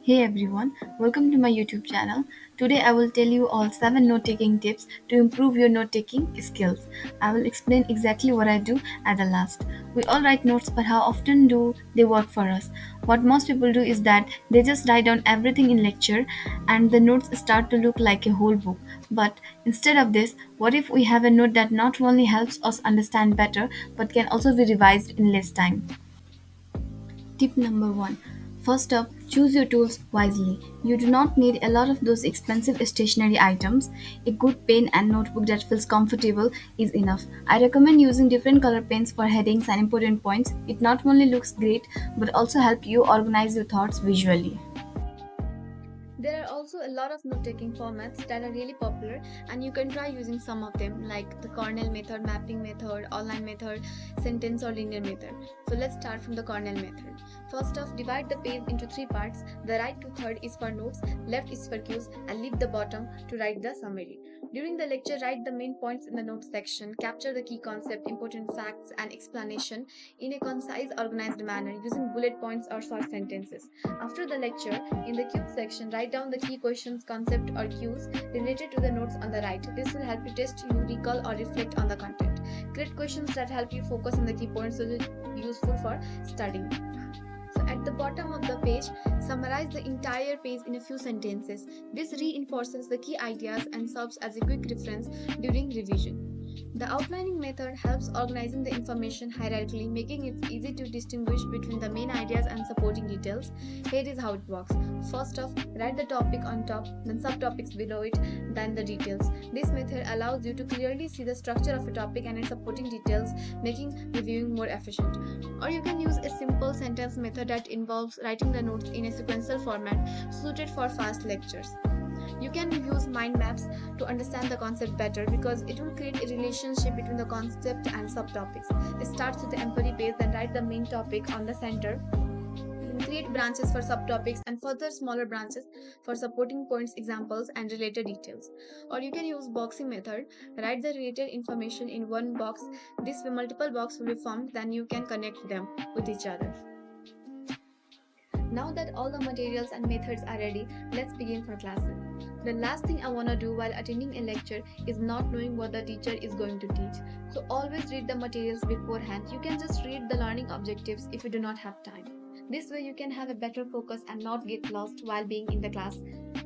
Hey everyone, welcome to my YouTube channel. Today I will tell you all 7 note taking tips to improve your note taking skills. I will explain exactly what I do at the last. We all write notes, but how often do they work for us? What most people do is that they just write down everything in lecture and the notes start to look like a whole book. But instead of this, what if we have a note that not only helps us understand better but can also be revised in less time? Tip number one. First up, choose your tools wisely. You do not need a lot of those expensive stationery items. A good pen and notebook that feels comfortable is enough. I recommend using different color pens for headings and important points. It not only looks great but also help you organize your thoughts visually. There are also a lot of note taking formats that are really popular, and you can try using some of them, like the Cornell method, mapping method, online method, sentence, or linear method. So let's start from the Cornell method. First off, divide the page into three parts. The right two-third is for notes, left is for cues, and leave the bottom to write the summary. During the lecture, write the main points in the notes section, capture the key concept, important facts, and explanation in a concise, organized manner using bullet points or short sentences. After the lecture, in the cue section, write down the key questions, concept, or cues related to the notes on the right. This will help you test, you recall, or reflect on the content. Create questions that help you focus on the key points, so it's useful for studying. So at the bottom of the page, summarize the entire page in a few sentences. This reinforces the key ideas and serves as a quick reference during revision. The outlining method helps organizing the information hierarchically, making it easy to distinguish between the main ideas and supporting details. Here is how it works. First off, write the topic on top, then subtopics below it, then the details. This method allows you to clearly see the structure of a topic and its supporting details, making reviewing more efficient. Or you can use a simple sentence method that involves writing the notes in a sequential format suited for fast lectures. You can use mind maps to understand the concept better because it will create a relationship between the concept and subtopics. It starts with the empathy base, then write the main topic on the center. Then create branches for subtopics and further smaller branches for supporting points, examples, and related details. Or you can use boxing method. Write the related information in one box. This way multiple boxes will be formed, then you can connect them with each other. Now that all the materials and methods are ready, let's begin for classes. The last thing I want to do while attending a lecture is not knowing what the teacher is going to teach. So always read the materials beforehand. You can just read the learning objectives if you do not have time. This way you can have a better focus and not get lost while being in the class.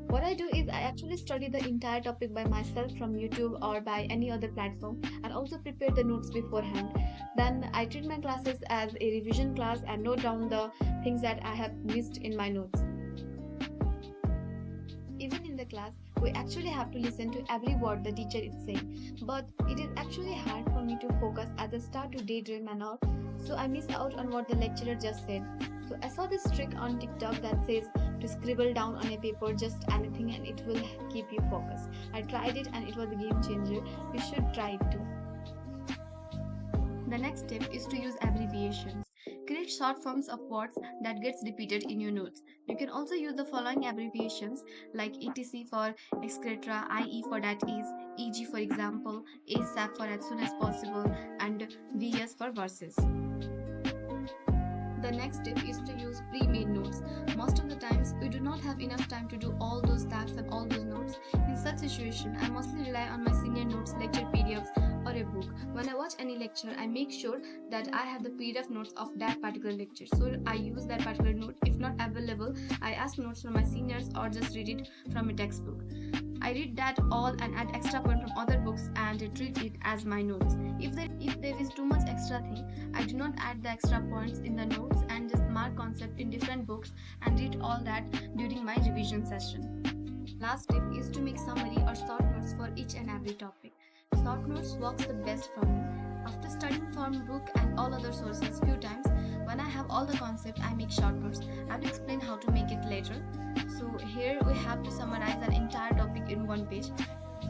What I do is I actually study the entire topic by myself from YouTube or by any other platform and also prepare the notes beforehand. Then I treat my classes as a revision class and note down the things that I have missed in my notes. Even in the class, we actually have to listen to every word the teacher is saying. But it is actually hard for me to focus as I start to daydream and all, so I miss out on what the lecturer just said. So I saw this trick on TikTok that says to scribble down on a paper just anything and it will keep you focused. I tried it and it was a game changer. You should try it too. The next tip is to use abbreviations. Create short forms of words that gets repeated in your notes. You can also use the following abbreviations like etc for etc, IE for that is, EG for example, ASAP for as soon as possible, and VS for verses. The next tip is to use pre-made notes. Most of the times, we do not have enough time to do all those tasks and all those notes. In such situation, I mostly rely on my senior notes, lecture PDFs, or a book. When I watch any lecture, I make sure that I have the PDF notes of that particular lecture. So I use that particular note. If not available, I ask notes from my seniors or just read it from a textbook. I read that all and add extra point from other books and treat it as my notes. If there is too much extra thing, I do not add the extra points in the notes and just mark concept in different books and read all that during my revision session. Last tip is to make summary or short notes for each and every topic. Short notes works the best for me. After studying from book and all other sources few times, when I have all the concept, I make short notes. I will explain how to make it later. So here we have to summarize an entire topic in one page.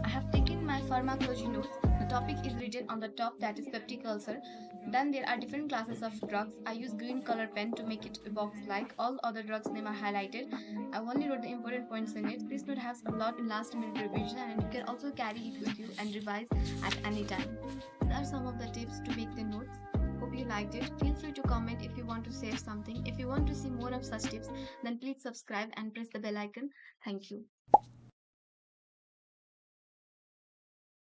I have taken my pharmacology notes. The topic is written on the top, that is peptic ulcer. Then there are different classes of drugs. I use green color pen to make it a box like. All other drugs name are highlighted. I only wrote the important points in it. This note has a lot in last minute revision and you can also carry it with you and revise at any time. These are some of the tips to make the notes. Hope hope you liked it. Feel free to comment if you want to share something. If you want to see more of such tips, then please subscribe and press the bell icon. Thank you.